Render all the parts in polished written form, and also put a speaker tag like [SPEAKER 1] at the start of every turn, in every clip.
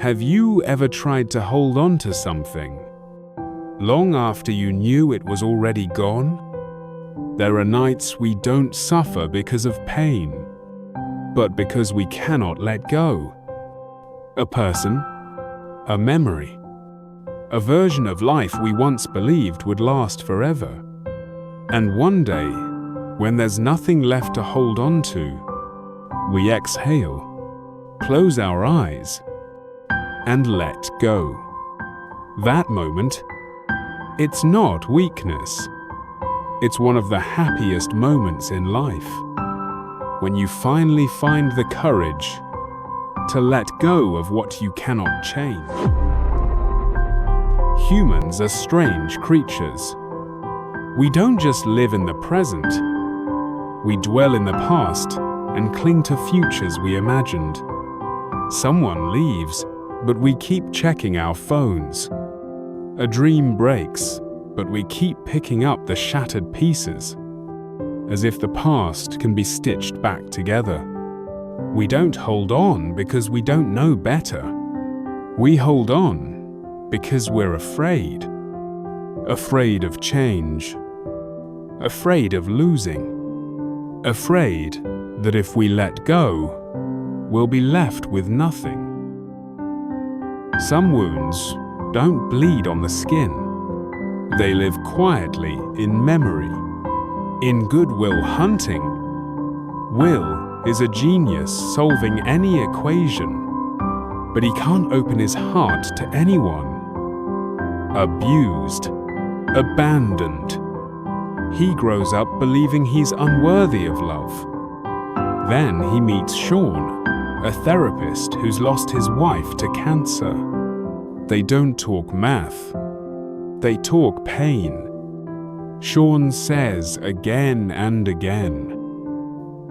[SPEAKER 1] Have you ever tried to hold on to something long after you knew it was already gone? There are nights we don't suffer because of pain, but because we cannot let go. A person, a memory, a version of life we once believed would last forever. And one day, when there's nothing left to hold on to, we exhale, close our eyes, and let go. That moment, it's not weakness. It's one of the happiest moments in life, when you finally find the courage to let go of what you cannot change. Humans are strange creatures. We don't just live in the present. We dwell in the past and cling to futures we imagined. Someone leaves, but we keep checking our phones. A dream breaks, but we keep picking up the shattered pieces, as if the past can be stitched back together. We don't hold on because we don't know better. We hold on because we're afraid. Afraid of change. Afraid of losing. Afraid that if we let go, we'll be left with nothing. Some wounds don't bleed on the skin. They live quietly in memory. In Good Will Hunting, Will is a genius solving any equation, but he can't open his heart to anyone. Abused, abandoned. He grows up believing he's unworthy of love. Then he meets Sean, a therapist who's lost his wife to cancer. They don't talk math. They talk pain. Sean says again and again,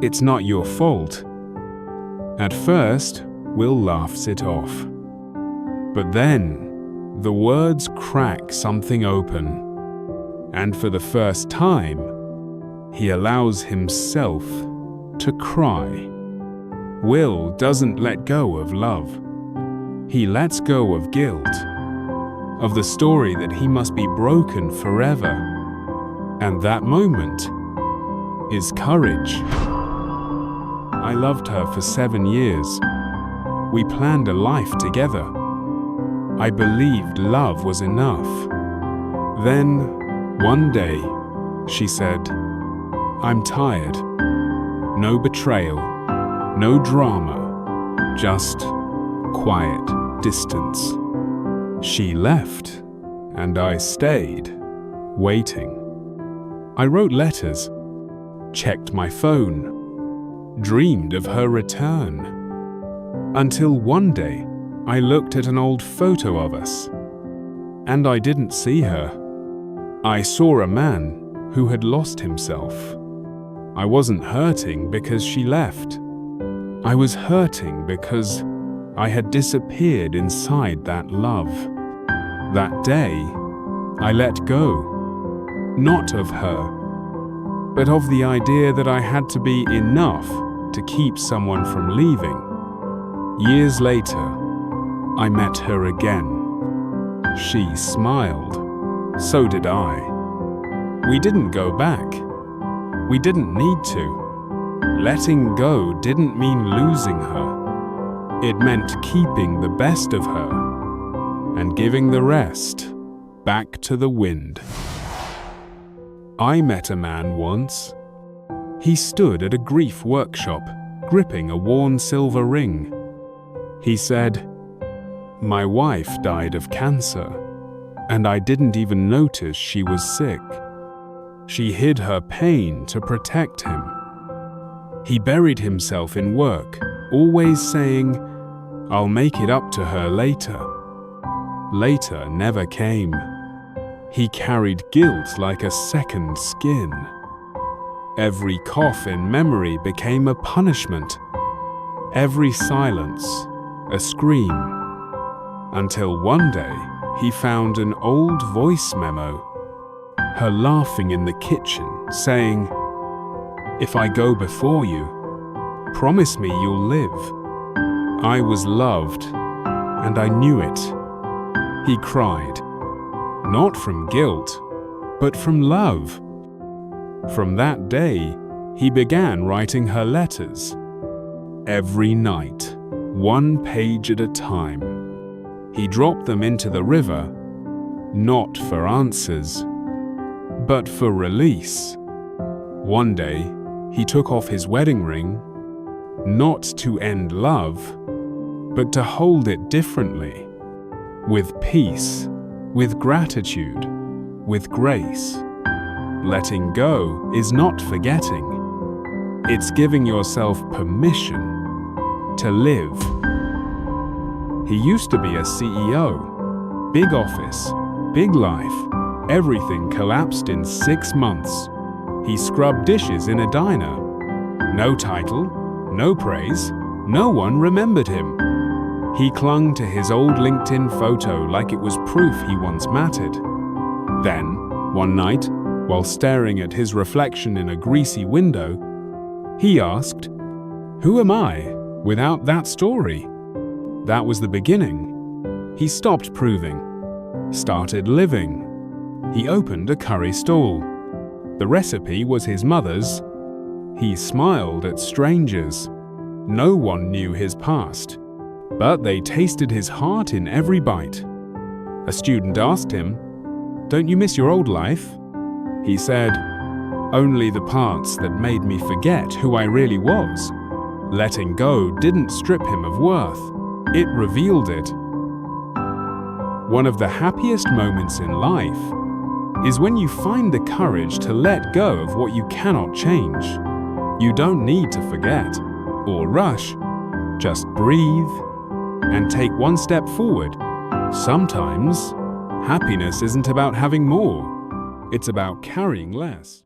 [SPEAKER 1] "It's not your fault." At first, Will laughs it off. But then, the words crack something open. And for the first time, he allows himself to cry. Will doesn't let go of love. He lets go of guilt, of the story that he must be broken forever. And that moment is courage. I loved her for 7 years. We planned a life together. I believed love was enough. Then, one day, she said, "I'm tired. No betrayal, no drama, just quiet distance." She left, and I stayed, waiting. I wrote letters, checked my phone, dreamed of her return. Until one day, I looked at an old photo of us, and I didn't see her. I saw a man who had lost himself. I wasn't hurting because she left. I was hurting because I had disappeared inside that love. That day, I let go, not of her, but of the idea that I had to be enough to keep someone from leaving. Years later, I met her again. She smiled. So did I. We didn't go back. We didn't need to. Letting go didn't mean losing her. It meant keeping the best of her and giving the rest back to the wind. I met a man once. He stood at a grief workshop, gripping a worn silver ring. He said, "My wife died of cancer, and I didn't even notice she was sick. She hid her pain to protect him." He buried himself in work, always saying, "I'll make it up to her later." Later never came. He carried guilt like a second skin. Every cough in memory became a punishment. Every silence, a scream. Until one day, he found an old voice memo. Her laughing in the kitchen, saying, "If I go before you, promise me you'll live." I was loved, and I knew it. He cried, not from guilt, but from love. From that day, he began writing her letters. Every night, 1 page at a time. He dropped them into the river, not for answers, but for release. One day, he took off his wedding ring, not to end love, but to hold it differently, with peace, with gratitude, with grace. Letting go is not forgetting. It's giving yourself permission to live. He used to be a CEO. Big office, big life. Everything collapsed in 6 months. He scrubbed dishes in a diner. No title, no praise, no one remembered him. He clung to his old LinkedIn photo like it was proof he once mattered. Then, one night, while staring at his reflection in a greasy window, he asked, "Who am I without that story?" That was the beginning. He stopped proving, started living. He opened a curry stall. The recipe was his mother's. He smiled at strangers. No one knew his past, but they tasted his heart in every bite. A student asked him, "Don't you miss your old life?" He said, "Only the parts that made me forget who I really was." Letting go didn't strip him of worth, it revealed it. One of the happiest moments in life is when you find the courage to let go of what you cannot change. You don't need to forget or rush. Just breathe and take one step forward. Sometimes, happiness isn't about having more. It's about carrying less.